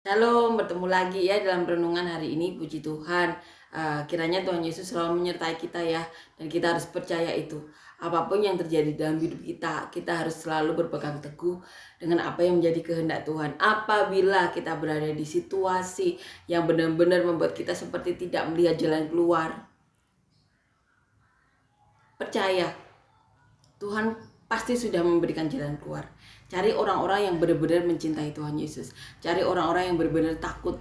Shalom, bertemu lagi ya dalam renungan hari ini. Puji Tuhan. Kiranya Tuhan Yesus selalu menyertai kita ya. Dan kita harus percaya itu. Apapun yang terjadi dalam hidup kita, kita harus selalu berpegang teguh dengan apa yang menjadi kehendak Tuhan. Apabila kita berada di situasi yang benar-benar membuat kita seperti tidak melihat jalan keluar, percaya Tuhan pasti sudah memberikan jalan keluar. Cari orang-orang yang benar-benar mencintai Tuhan Yesus. Cari orang-orang yang benar-benar takut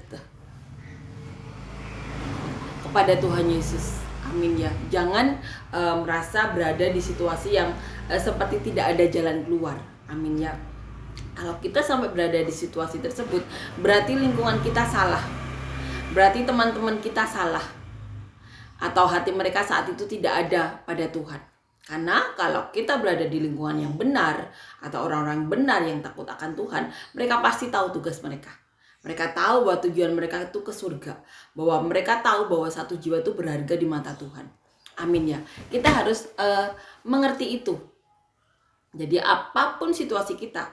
kepada Tuhan Yesus. Amin ya. Jangan merasa berada di situasi yang seperti tidak ada jalan keluar. Amin ya. Kalau kita sampai berada di situasi tersebut, berarti lingkungan kita salah. Berarti teman-teman kita salah. Atau hati mereka saat itu tidak ada pada Tuhan. Karena kalau kita berada di lingkungan yang benar atau orang-orang benar yang takut akan Tuhan, mereka pasti tahu tugas mereka. Mereka tahu bahwa tujuan mereka itu ke surga. Bahwa mereka tahu bahwa satu jiwa itu berharga di mata Tuhan. Amin ya. Kita harus mengerti itu. Jadi apapun situasi kita,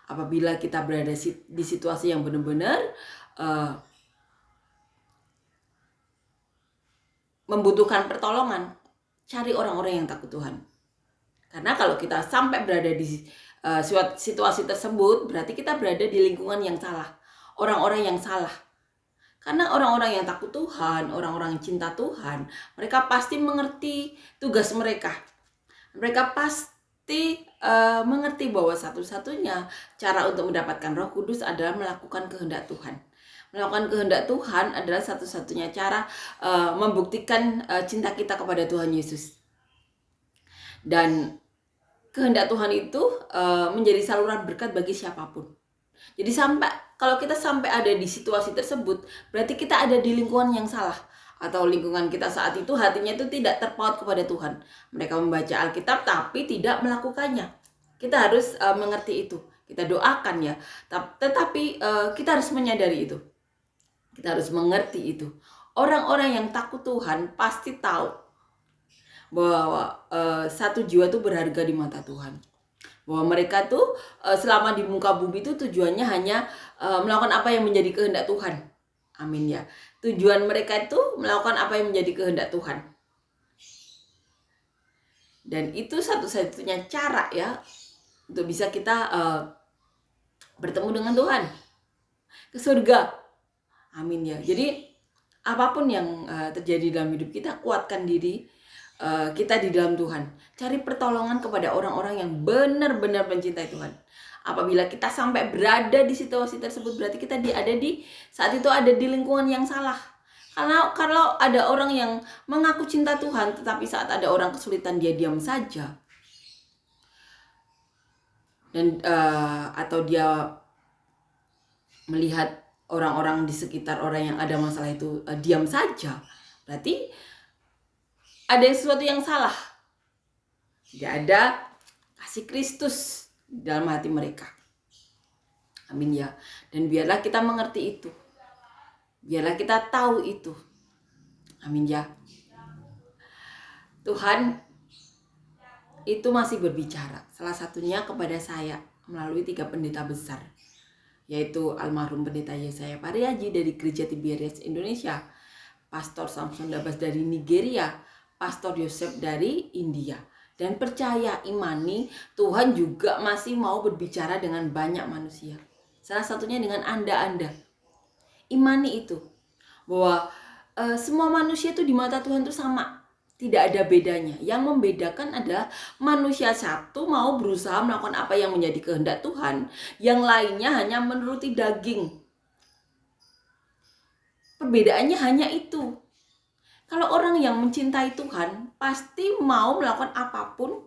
apabila kita berada di situasi yang benar-benar membutuhkan pertolongan, cari orang-orang yang takut Tuhan. Karena kalau kita sampai berada di situasi tersebut, berarti kita berada di lingkungan yang salah, orang-orang yang salah. Karena orang-orang yang takut Tuhan, orang-orang yang cinta Tuhan, mereka pasti mengerti tugas mereka. Mereka pasti mengerti bahwa satu-satunya cara untuk mendapatkan Roh Kudus adalah melakukan kehendak Tuhan. Melakukan kehendak Tuhan adalah satu-satunya cara membuktikan cinta kita kepada Tuhan Yesus. Dan kehendak Tuhan itu menjadi saluran berkat bagi siapapun. Jadi kalau kita sampai ada di situasi tersebut, berarti kita ada di lingkungan yang salah. Atau lingkungan kita saat itu hatinya itu tidak terpaut kepada Tuhan. Mereka membaca Alkitab tapi tidak melakukannya. Kita harus mengerti itu. Kita doakan ya. Tetapi kita harus menyadari itu. Kita harus mengerti itu. Orang-orang yang takut Tuhan pasti tahu bahwa satu jiwa itu berharga di mata Tuhan. Bahwa mereka tuh selama di muka bumi itu tujuannya hanya melakukan apa yang menjadi kehendak Tuhan. Amin ya. Tujuan mereka itu melakukan apa yang menjadi kehendak Tuhan. Dan itu satu-satunya cara ya untuk bisa kita bertemu dengan Tuhan ke surga. Amin ya. Jadi apapun yang terjadi dalam hidup kita, kuatkan diri kita di dalam Tuhan. Cari pertolongan kepada orang-orang yang benar-benar mencintai Tuhan. Apabila kita sampai berada di situasi tersebut, berarti kita saat itu ada di lingkungan yang salah. Kalau ada orang yang mengaku cinta Tuhan, tetapi saat ada orang kesulitan dia diam saja, dan atau dia melihat orang-orang di sekitar orang yang ada masalah itu diam saja, berarti ada sesuatu yang salah. Tidak ada kasih Kristus dalam hati mereka. Amin ya. Dan biarlah kita mengerti itu. Biarlah kita tahu itu. Amin ya. Tuhan itu masih berbicara. Salah satunya kepada saya melalui 3 pendeta besar, yaitu almarhum pendeta Yesaya Pariaji dari Gereja Tiberias Indonesia, Pastor Samson Dabas dari Nigeria, Pastor Yosef dari India. Dan percaya, imani, Tuhan juga masih mau berbicara dengan banyak manusia. Salah satunya dengan Anda. Imani itu, bahwa semua manusia itu di mata Tuhan itu sama. Tidak ada bedanya. Yang membedakan adalah manusia satu mau berusaha melakukan apa yang menjadi kehendak Tuhan. Yang lainnya hanya menuruti daging. Perbedaannya hanya itu. Kalau orang yang mencintai Tuhan pasti mau melakukan apapun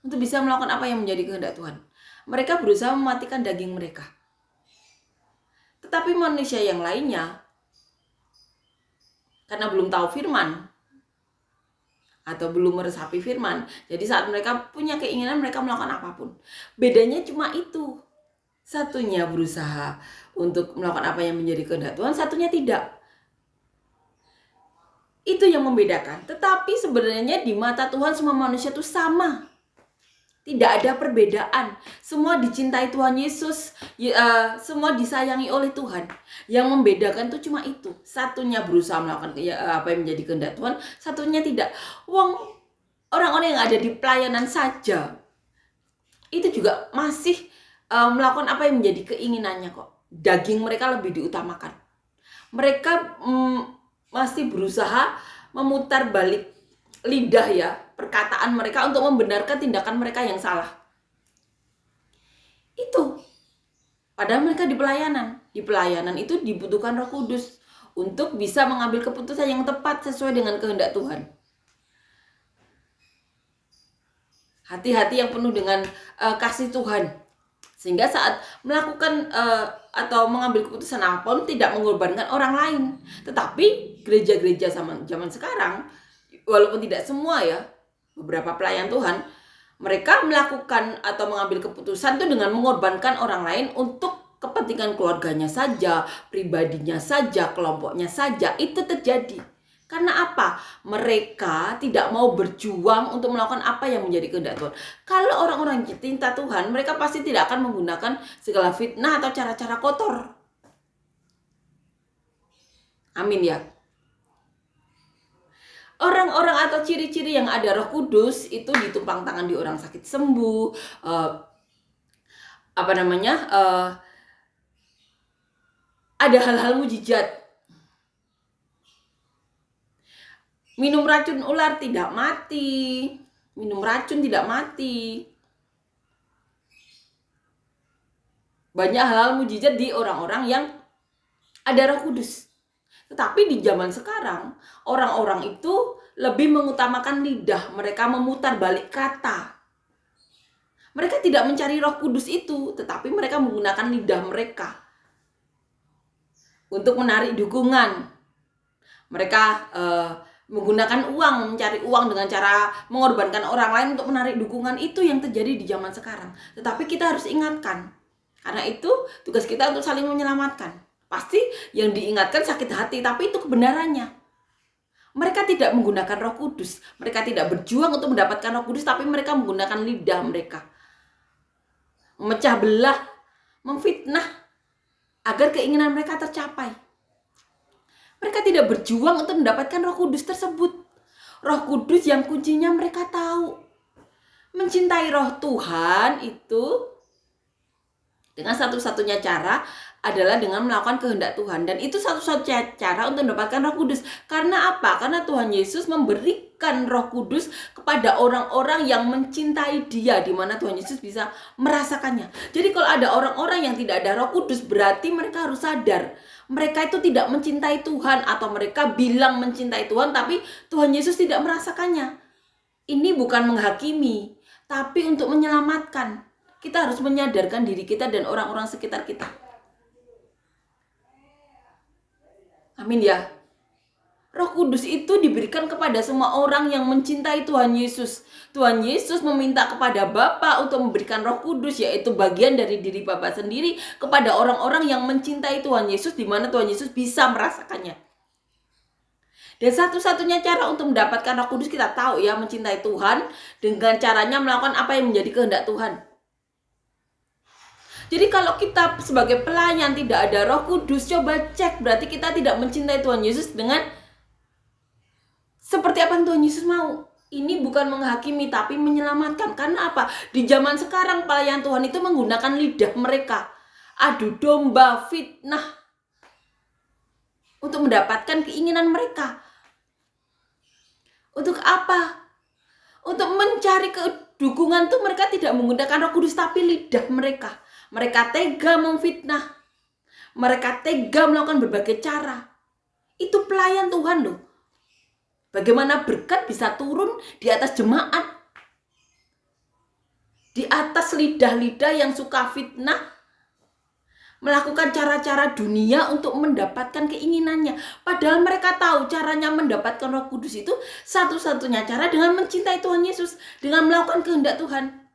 untuk bisa melakukan apa yang menjadi kehendak Tuhan. Mereka berusaha mematikan daging mereka. Tetapi manusia yang lainnya, karena belum tahu firman atau belum meresapi firman, jadi saat mereka punya keinginan mereka melakukan apapun. Bedanya cuma itu. Satunya berusaha untuk melakukan apa yang menjadi kehendak Tuhan, satunya tidak. Itu yang membedakan. Tetapi sebenarnya di mata Tuhan semua manusia itu sama. Tidak ada perbedaan. Semua dicintai Tuhan Yesus, semua disayangi oleh Tuhan. Yang membedakan tuh cuma itu. Satunya berusaha melakukan apa yang menjadi kehendak Tuhan, satunya tidak. Orang-orang yang ada di pelayanan saja itu juga masih melakukan apa yang menjadi keinginannya kok. Daging mereka lebih diutamakan. Mereka masih berusaha memutar balik lidah ya, perkataan mereka untuk membenarkan tindakan mereka yang salah. Itu. Padahal mereka di pelayanan. Di pelayanan itu dibutuhkan Roh Kudus untuk bisa mengambil keputusan yang tepat sesuai dengan kehendak Tuhan. Hati-hati yang penuh dengan kasih Tuhan. Sehingga saat melakukan atau mengambil keputusan apapun tidak mengorbankan orang lain. Tetapi gereja-gereja zaman sekarang, walaupun tidak semua ya, beberapa pelayan Tuhan, mereka melakukan atau mengambil keputusan itu dengan mengorbankan orang lain untuk kepentingan keluarganya saja, pribadinya saja, kelompoknya saja. Itu terjadi. Karena apa? Mereka tidak mau berjuang untuk melakukan apa yang menjadi kehendak Tuhan. Kalau orang-orang yang cinta Tuhan, mereka pasti tidak akan menggunakan segala fitnah atau cara-cara kotor. Amin ya. Orang-orang atau ciri-ciri yang ada Roh Kudus itu ditumpang tangan di orang sakit sembuh, ada hal-hal mujizat. Minum racun ular tidak mati, minum racun tidak mati. Banyak hal-hal mujizat di orang-orang yang ada Roh Kudus. Tetapi di zaman sekarang, orang-orang itu lebih mengutamakan lidah. Mereka memutar balik kata. Mereka tidak mencari Roh Kudus itu, tetapi mereka menggunakan lidah mereka untuk menarik dukungan. Mereka menggunakan uang, mencari uang dengan cara mengorbankan orang lain untuk menarik dukungan. Itu yang terjadi di zaman sekarang. Tetapi kita harus ingatkan. Karena itu tugas kita untuk saling menyelamatkan. Pasti yang diingatkan sakit hati, tapi itu kebenarannya. Mereka tidak menggunakan Roh Kudus. Mereka tidak berjuang untuk mendapatkan Roh Kudus, tapi mereka menggunakan lidah mereka. Memecah belah, memfitnah, agar keinginan mereka tercapai. Mereka tidak berjuang untuk mendapatkan Roh Kudus tersebut. Roh Kudus yang kuncinya mereka tahu. Mencintai Roh Tuhan itu dengan satu-satunya cara adalah dengan melakukan kehendak Tuhan. Dan itu satu-satunya cara untuk mendapatkan Roh Kudus. Karena apa? Karena Tuhan Yesus memberikan Roh Kudus kepada orang-orang yang mencintai Dia, di mana Tuhan Yesus bisa merasakannya. Jadi kalau ada orang-orang yang tidak ada Roh Kudus, berarti mereka harus sadar mereka itu tidak mencintai Tuhan, atau mereka bilang mencintai Tuhan tapi Tuhan Yesus tidak merasakannya. Ini bukan menghakimi, tapi untuk menyelamatkan. Kita harus menyadarkan diri kita dan orang-orang sekitar kita. Amin ya. Roh Kudus itu diberikan kepada semua orang yang mencintai Tuhan Yesus. Tuhan Yesus meminta kepada Bapa untuk memberikan Roh Kudus, yaitu bagian dari diri Bapa sendiri, kepada orang-orang yang mencintai Tuhan Yesus, di mana Tuhan Yesus bisa merasakannya. Dan satu-satunya cara untuk mendapatkan Roh Kudus, kita tahu ya, mencintai Tuhan dengan caranya melakukan apa yang menjadi kehendak Tuhan. Jadi kalau kita sebagai pelayan tidak ada Roh Kudus, coba cek, berarti kita tidak mencintai Tuhan Yesus dengan seperti apa yang Tuhan Yesus mau. Ini bukan menghakimi, tapi menyelamatkan. Karena apa? Di zaman sekarang pelayan Tuhan itu menggunakan lidah mereka, adu domba, fitnah, untuk mendapatkan keinginan mereka. Untuk apa? Untuk mencari kedukungan tuh mereka tidak menggunakan Roh Kudus, tapi lidah mereka. Mereka tega memfitnah. Mereka tega melakukan berbagai cara. Itu pelayan Tuhan loh. Bagaimana berkat bisa turun di atas jemaat, di atas lidah-lidah yang suka fitnah, melakukan cara-cara dunia untuk mendapatkan keinginannya. Padahal mereka tahu caranya mendapatkan Roh Kudus itu satu-satunya cara dengan mencintai Tuhan Yesus, dengan melakukan kehendak Tuhan.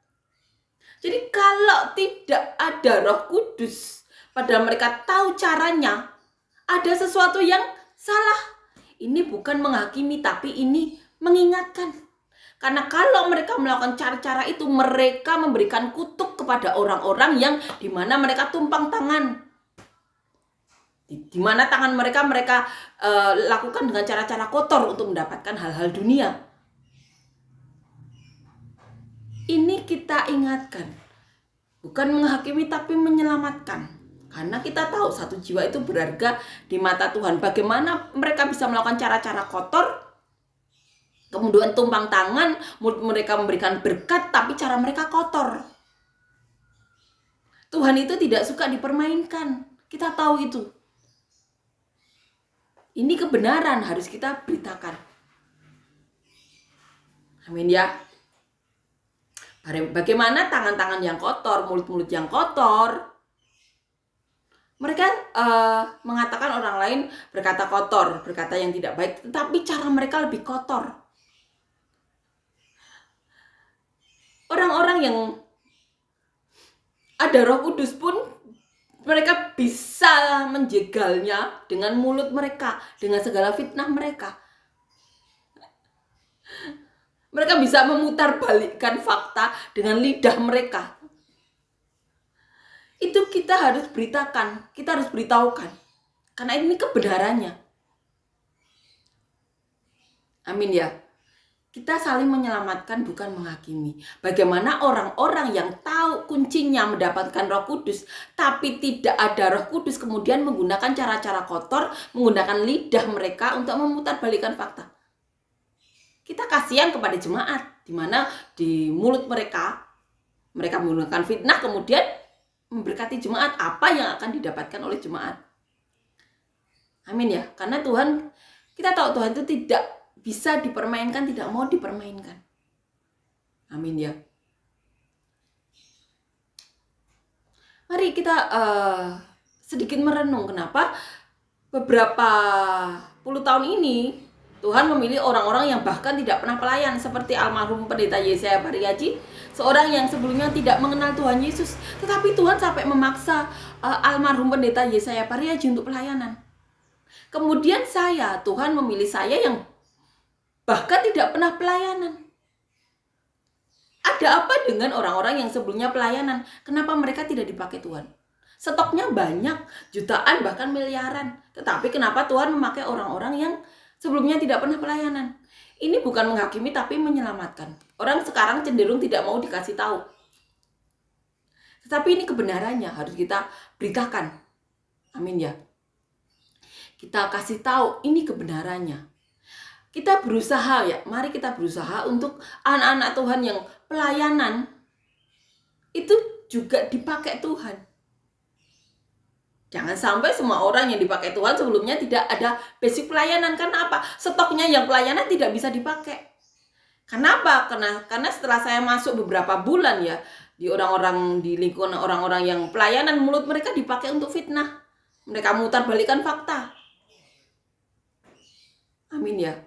Jadi kalau tidak ada Roh Kudus, padahal mereka tahu caranya, ada sesuatu yang salah. Ini bukan menghakimi, tapi ini mengingatkan. Karena kalau mereka melakukan cara-cara itu, mereka memberikan kutuk kepada orang-orang yang dimana mereka tumpang tangan. Di mana tangan mereka lakukan dengan cara-cara kotor untuk mendapatkan hal-hal dunia. Ini kita ingatkan, bukan menghakimi tapi menyelamatkan. Karena kita tahu satu jiwa itu berharga di mata Tuhan. Bagaimana mereka bisa melakukan cara-cara kotor, kemudian tumpang tangan, mulut mereka memberikan berkat tapi cara mereka kotor. Tuhan itu tidak suka dipermainkan. Kita tahu itu. Ini kebenaran harus kita beritakan. Amin ya. Bagaimana tangan-tangan yang kotor, mulut-mulut yang kotor, mereka mengatakan orang lain berkata kotor, berkata yang tidak baik, tetapi cara mereka lebih kotor. Orang-orang yang ada Roh Kudus pun mereka bisa menjegalnya dengan mulut mereka, dengan segala fitnah mereka. Mereka bisa memutarbalikkan fakta dengan lidah mereka. Itu kita harus beritakan, kita harus beritahukan. Karena ini kebenarannya. Amin ya. Kita saling menyelamatkan, bukan menghakimi. Bagaimana orang-orang yang tahu kuncinya mendapatkan Roh Kudus, tapi tidak ada Roh Kudus, kemudian menggunakan cara-cara kotor, menggunakan lidah mereka untuk memutarbalikkan fakta. Kita kasihan kepada jemaat, di mana di mulut mereka menggunakan fitnah, kemudian memberkati jemaat. Apa yang akan didapatkan oleh jemaat? Amin ya. Karena Tuhan, kita tahu Tuhan itu tidak bisa dipermainkan, tidak mau dipermainkan. Amin ya. Mari kita sedikit merenung kenapa beberapa puluh tahun ini Tuhan memilih orang-orang yang bahkan tidak pernah pelayan, seperti almarhum pendeta Yesaya Pariaji, seorang yang sebelumnya tidak mengenal Tuhan Yesus, tetapi Tuhan sampai memaksa almarhum pendeta Yesaya Pariaji untuk pelayanan. Kemudian Tuhan memilih saya yang bahkan tidak pernah pelayanan. Ada apa dengan orang-orang yang sebelumnya pelayanan? Kenapa mereka tidak dipakai Tuhan? Stoknya banyak, jutaan bahkan miliaran. Tetapi kenapa Tuhan memakai orang-orang yang sebelumnya tidak pernah pelayanan? Ini bukan menghakimi tapi menyelamatkan. Orang sekarang cenderung tidak mau dikasih tahu. Tetapi ini kebenarannya harus kita beritakan. Amin ya. Kita kasih tahu ini kebenarannya. Kita berusaha ya, mari kita berusaha untuk anak-anak Tuhan yang pelayanan itu juga dipakai Tuhan. Jangan sampai semua orang yang dipakai Tuhan sebelumnya tidak ada basic pelayanan. Karena apa? Stoknya yang pelayanan tidak bisa dipakai. Kenapa? Karena setelah saya masuk beberapa bulan ya, di lingkungan orang-orang yang pelayanan, mulut mereka dipakai untuk fitnah. Mereka memutarbalikkan fakta. Amin ya.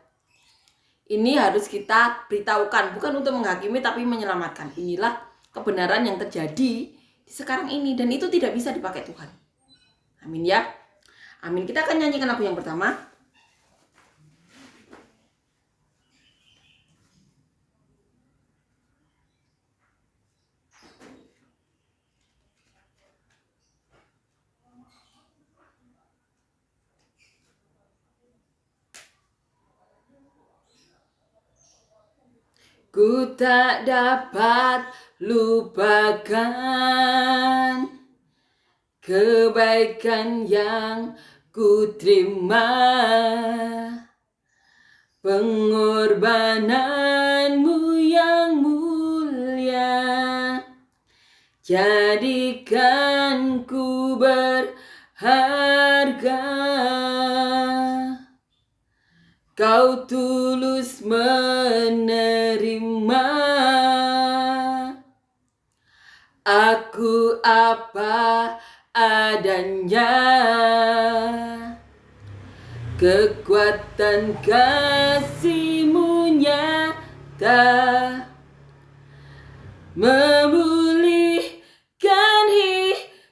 Ini harus kita beritahukan, bukan untuk menghakimi tapi menyelamatkan. Inilah kebenaran yang terjadi di sekarang ini, dan itu tidak bisa dipakai Tuhan. Amin ya. Amin. Kita akan nyanyikan lagu yang pertama. Ku tak dapat lupakan kebaikan yang ku terima, pengorbananmu yang mulia, jadikan ku berharga. Kau tulus menerima aku apa adanya, kekuatan kasih-Mu nyata, memulihkan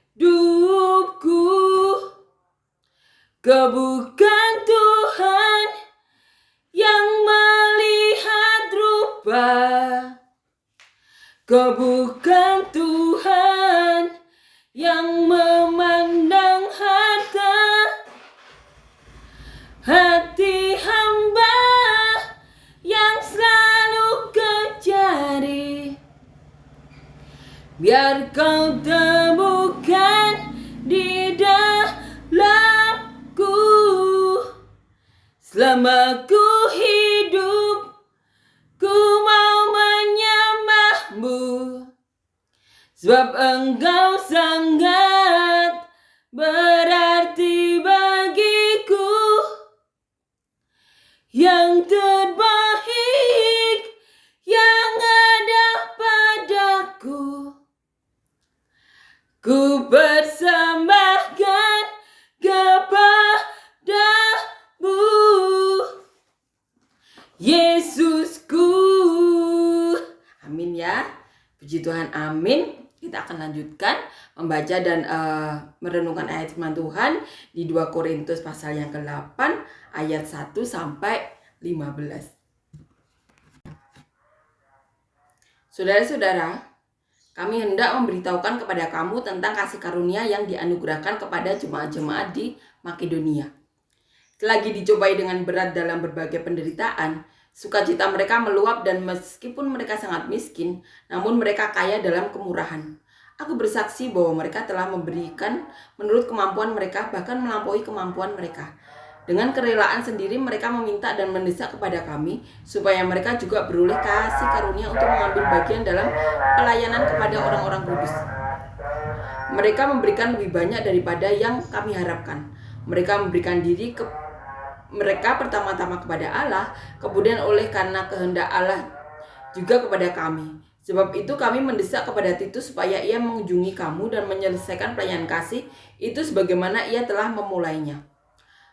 hidupku. Kau bukan Tuhan yang melihat rupa, Kau bukan Tuhan yang memandang hati hamba yang selalu kau cari. Biar kau temukan di dalamku selama ku hidup, ku mau menyembahmu, sebab engkau sangat berarti bagiku. Yang terbaik yang ada padaku, ku persembahkan kepadamu, Yesusku. Amin ya. Puji Tuhan, amin. Kita akan lanjutkan membaca dan merenungkan ayat firman Tuhan di 2 Korintus pasal yang ke-8 ayat 1 sampai 15. Saudara-saudara, kami hendak memberitahukan kepada kamu tentang kasih karunia yang dianugerahkan kepada jemaat-jemaat di Makedonia. Selagi dicobai dengan berat dalam berbagai penderitaan, sukacita mereka meluap, dan meskipun mereka sangat miskin, namun mereka kaya dalam kemurahan. Aku bersaksi bahwa mereka telah memberikan menurut kemampuan mereka, bahkan melampaui kemampuan mereka. Dengan kerelaan sendiri mereka meminta dan mendesak kepada kami supaya mereka juga beroleh kasih karunia untuk mengambil bagian dalam pelayanan kepada orang-orang kudus. Mereka memberikan lebih banyak daripada yang kami harapkan. Mereka memberikan diri mereka pertama-tama kepada Allah, kemudian oleh karena kehendak Allah juga kepada kami. Sebab itu kami mendesak kepada Titus supaya ia mengunjungi kamu dan menyelesaikan pelayanan kasih itu sebagaimana ia telah memulainya.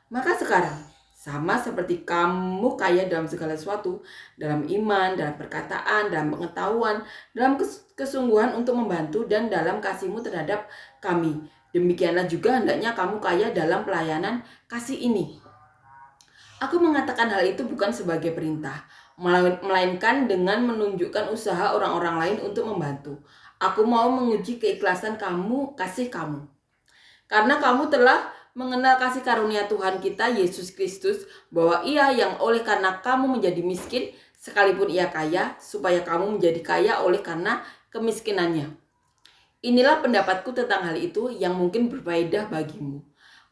Maka sekarang, sama seperti kamu kaya dalam segala sesuatu, dalam iman, dalam perkataan, dalam pengetahuan, dalam kesungguhan untuk membantu, dan dalam kasihmu terhadap kami, demikianlah juga hendaknya kamu kaya dalam pelayanan kasih ini. Aku mengatakan hal itu bukan sebagai perintah, melainkan dengan menunjukkan usaha orang-orang lain untuk membantu. Aku mau menguji keikhlasan kasih kamu. Karena kamu telah mengenal kasih karunia Tuhan kita Yesus Kristus, bahwa ia yang oleh karena kamu menjadi miskin, sekalipun ia kaya, supaya kamu menjadi kaya oleh karena kemiskinannya. Inilah pendapatku tentang hal itu yang mungkin berfaedah bagimu.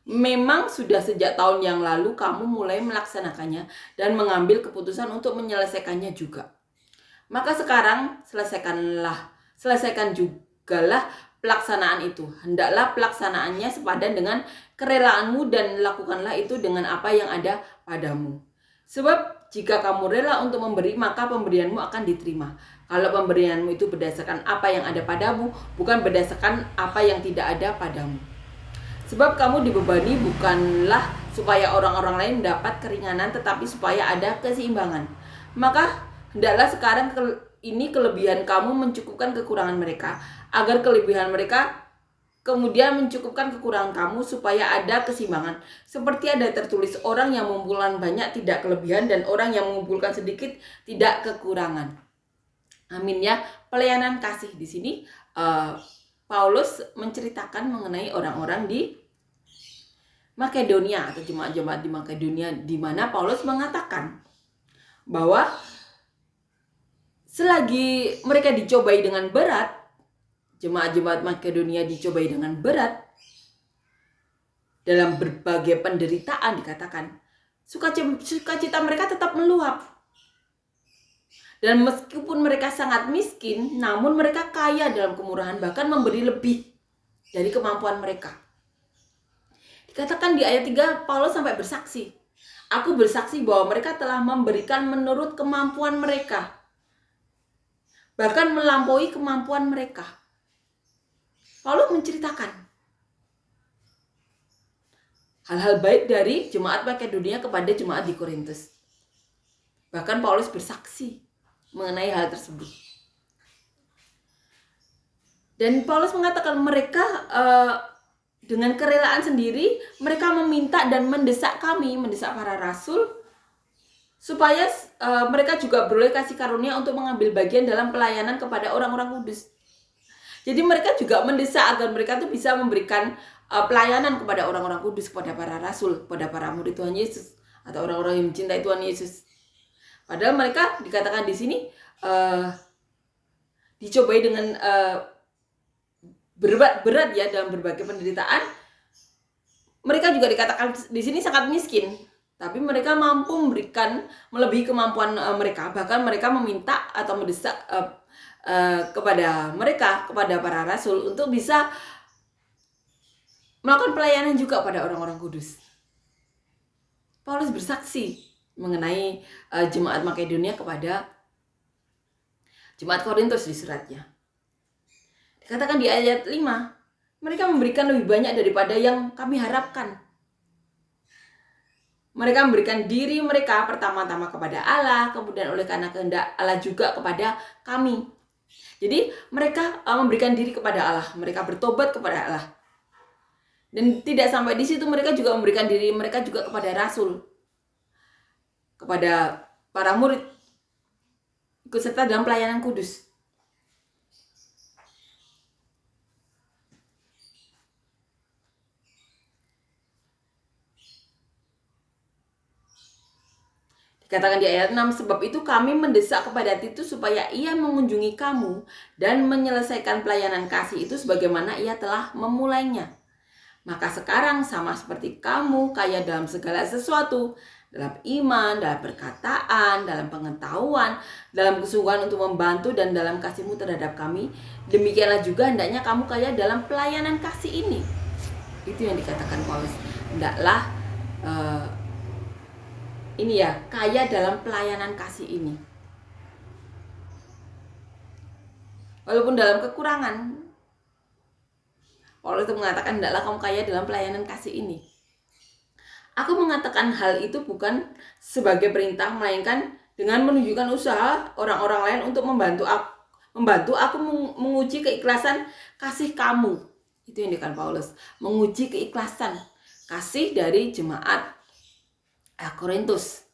Memang sudah sejak tahun yang lalu kamu mulai melaksanakannya dan mengambil keputusan untuk menyelesaikannya juga. Maka sekarang selesaikan jugalah pelaksanaan itu. Hendaklah pelaksanaannya sepadan dengan kerelaanmu, dan lakukanlah itu dengan apa yang ada padamu. Sebab jika kamu rela untuk memberi, maka pemberianmu akan diterima. Kalau pemberianmu itu berdasarkan apa yang ada padamu, bukan berdasarkan apa yang tidak ada padamu. Sebab kamu dibebani bukanlah supaya orang-orang lain dapat keringanan, tetapi supaya ada keseimbangan. Maka hendaklah sekarang ini kelebihan kamu mencukupkan kekurangan mereka, agar kelebihan mereka kemudian mencukupkan kekurangan kamu, supaya ada keseimbangan. Seperti ada tertulis, orang yang mengumpulkan banyak tidak kelebihan, dan orang yang mengumpulkan sedikit tidak kekurangan. Amin ya. Pelayanan kasih di sini Paulus menceritakan mengenai orang-orang di Makedonia atau jemaat-jemaat di Makedonia, di mana Paulus mengatakan bahwa selagi mereka dicobai dengan berat, jemaat-jemaat Makedonia dicobai dengan berat dalam berbagai penderitaan, dikatakan sukacita mereka tetap meluap. Dan meskipun mereka sangat miskin, namun mereka kaya dalam kemurahan, bahkan memberi lebih dari kemampuan mereka. Dikatakan di ayat 3, Paulus sampai bersaksi, aku bersaksi bahwa mereka telah memberikan menurut kemampuan mereka, bahkan melampaui kemampuan mereka. Paulus menceritakan hal-hal baik dari jemaat Makedonia kepada jemaat di Korintus. Bahkan Paulus bersaksi mengenai hal tersebut. Dan Paulus mengatakan mereka dengan kerelaan sendiri, mereka meminta dan mendesak para rasul supaya mereka juga beroleh kasih karunia untuk mengambil bagian dalam pelayanan kepada orang-orang kudus. Jadi mereka juga mendesak agar mereka tuh bisa memberikan pelayanan kepada orang-orang kudus, kepada para rasul, kepada para murid Tuhan Yesus, atau orang-orang yang mencintai Tuhan Yesus. Padahal mereka dikatakan di sini dicobai dengan berat ya dalam berbagai penderitaan. Mereka juga dikatakan di sini sangat miskin, tapi mereka mampu memberikan melebihi kemampuan mereka. Bahkan mereka meminta atau mendesak kepada para rasul untuk bisa melakukan pelayanan juga pada orang-orang kudus. Paulus bersaksi mengenai jemaat Makedonia kepada jemaat Korintus di suratnya. Dikatakan di ayat 5, mereka memberikan lebih banyak daripada yang kami harapkan. Mereka memberikan diri mereka pertama-tama kepada Allah, kemudian oleh karena kehendak Allah juga kepada kami. Jadi mereka memberikan diri kepada Allah, mereka bertobat kepada Allah. Dan tidak sampai di situ, mereka juga memberikan diri mereka juga kepada rasul, kepada para murid, ikut serta dalam pelayanan kudus. Dikatakan di ayat 6, sebab itu kami mendesak kepada Titus supaya ia mengunjungi kamu dan menyelesaikan pelayanan kasih itu sebagaimana ia telah memulainya. Maka sekarang sama seperti kamu kaya dalam segala sesuatu, dalam iman, dalam perkataan, dalam pengetahuan, dalam kesungguhan untuk membantu dan dalam kasihmu terhadap kami, demikianlah juga hendaknya kamu kaya dalam pelayanan kasih ini. Itu yang dikatakan Paulus. Hendaklah kaya dalam pelayanan kasih ini. Walaupun dalam kekurangan, Paulus itu mengatakan hendaklah kamu kaya dalam pelayanan kasih ini. Aku mengatakan hal itu bukan sebagai perintah, melainkan dengan menunjukkan usaha orang-orang lain untuk membantu aku menguji keikhlasan kasih kamu. Itu yang dikatakan Paulus, menguji keikhlasan kasih dari jemaat Korintus.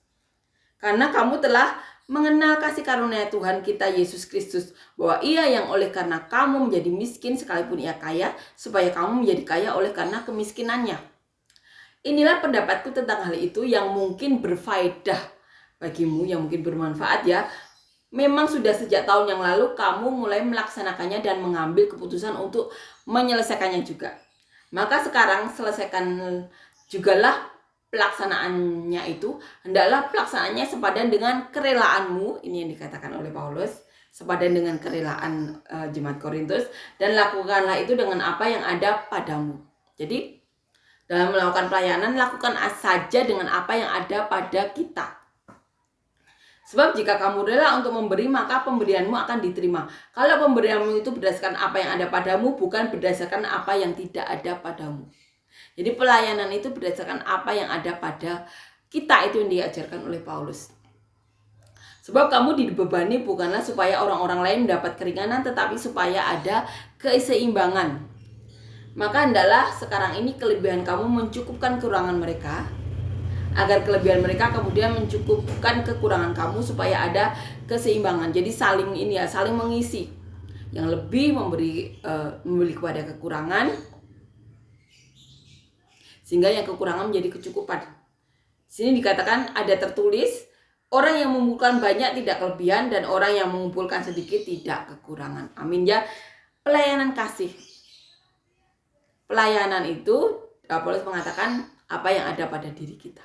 Karena kamu telah mengenal kasih karunia Tuhan kita Yesus Kristus, bahwa ia yang oleh karena kamu menjadi miskin sekalipun ia kaya, supaya kamu menjadi kaya oleh karena kemiskinannya. Inilah pendapatku tentang hal itu yang mungkin berfaedah bagimu, yang mungkin bermanfaat ya. Memang sudah sejak tahun yang lalu kamu mulai melaksanakannya dan mengambil keputusan untuk menyelesaikannya juga. Maka sekarang selesaikan jugalah pelaksanaannya itu. Hendaklah pelaksanaannya sepadan dengan kerelaanmu. Ini yang dikatakan oleh Paulus, sepadan dengan kerelaan jemaat Korintus, dan lakukanlah itu dengan apa yang ada padamu. Jadi dalam melakukan pelayanan, lakukan saja dengan apa yang ada pada kita. Sebab jika kamu rela untuk memberi, maka pemberianmu akan diterima. Kalau pemberianmu itu berdasarkan apa yang ada padamu, bukan berdasarkan apa yang tidak ada padamu. Jadi pelayanan itu berdasarkan apa yang ada pada kita, itu yang diajarkan oleh Paulus. Sebab kamu dibebani bukanlah supaya orang-orang lain mendapat keringanan, tetapi supaya ada keseimbangan. Maka hendaklah sekarang ini kelebihan kamu mencukupkan kekurangan mereka, agar kelebihan mereka kemudian mencukupkan kekurangan kamu, supaya ada keseimbangan. Jadi saling mengisi. Yang lebih memberi kepada kekurangan, sehingga yang kekurangan menjadi kecukupan. Sini dikatakan ada tertulis, orang yang mengumpulkan banyak tidak kelebihan, dan orang yang mengumpulkan sedikit tidak kekurangan. Amin ya. Pelayanan kasih. Pelayanan itu, Paulus mengatakan apa yang ada pada diri kita.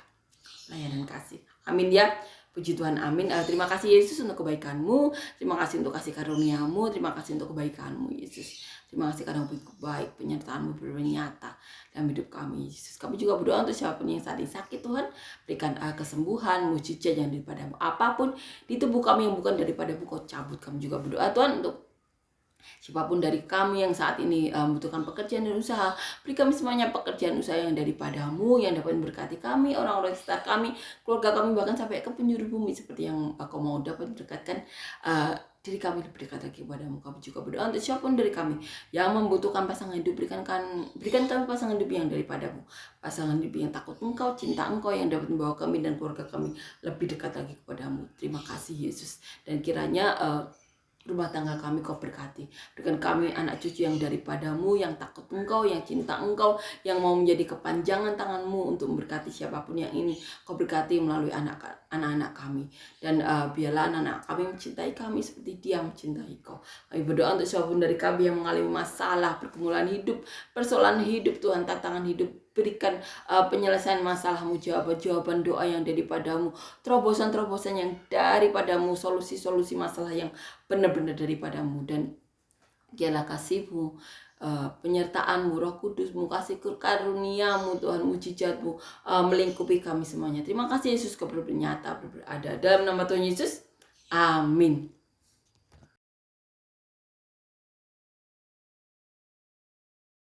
Pelayanan kasih. Amin ya. Puji Tuhan, amin. Terima kasih Yesus untuk kebaikanmu. Terima kasih untuk kasih karuniamu. Terima kasih untuk kebaikanmu Yesus. Terima kasih karena baik, penyertaanmu benar-benar nyata dalam hidup kami Yesus. Kami juga berdoa untuk siapapun yang saat ini sakit, Tuhan, berikan kesembuhan, mujizat yang daripadamu. Apapun di tubuh kami yang bukan daripadamu, Kau cabut. Kami juga berdoa Tuhan untuk siapapun dari kami yang saat ini membutuhkan pekerjaan dan usaha, beri kami semuanya pekerjaan usaha yang daripadamu, yang dapat memberkati kami, orang-orang sekitar kami, keluarga kami, bahkan sampai ke penjuru bumi, seperti yang Kau mau dapat berkatkan diri kami lebih dekat lagi kepadamu. Kami juga berdoa untuk siapapun dari kami yang membutuhkan pasangan hidup, berikan kami pasangan hidup yang daripadamu, pasangan hidup yang takut Engkau, cinta Engkau, yang dapat membawa kami dan keluarga kami lebih dekat lagi kepadamu. Terima kasih Yesus, dan kiranya rumah tangga kami Kau berkati. Berikan kami anak cucu yang daripadamu, yang takut Engkau, yang cinta Engkau, yang mau menjadi kepanjangan tanganmu untuk memberkati siapapun yang ini Kau berkati melalui anak-anak kami. Dan biarlah anak-anak kami mencintai kami seperti dia mencintai Kau. Kami berdoa untuk siapapun dari kami yang mengalami masalah, pergumulan hidup, persoalan hidup, Tuhan, tantangan hidup, berikan penyelesaian masalahmu, jawaban-jawaban doa yang daripadamu, terobosan-terobosan yang daripadamu, solusi-solusi masalah yang benar-benar daripadamu. Dan biarlah kasih-Mu, penyertaan-Mu, Roh Kudus-Mu, kasih karunia-Mu, Tuhan, mujizat-Mu melingkupi kami semuanya. Terima kasih Yesus, Kau benar-benar nyata, benar-benar ada. Dalam nama Tuhan Yesus, amin.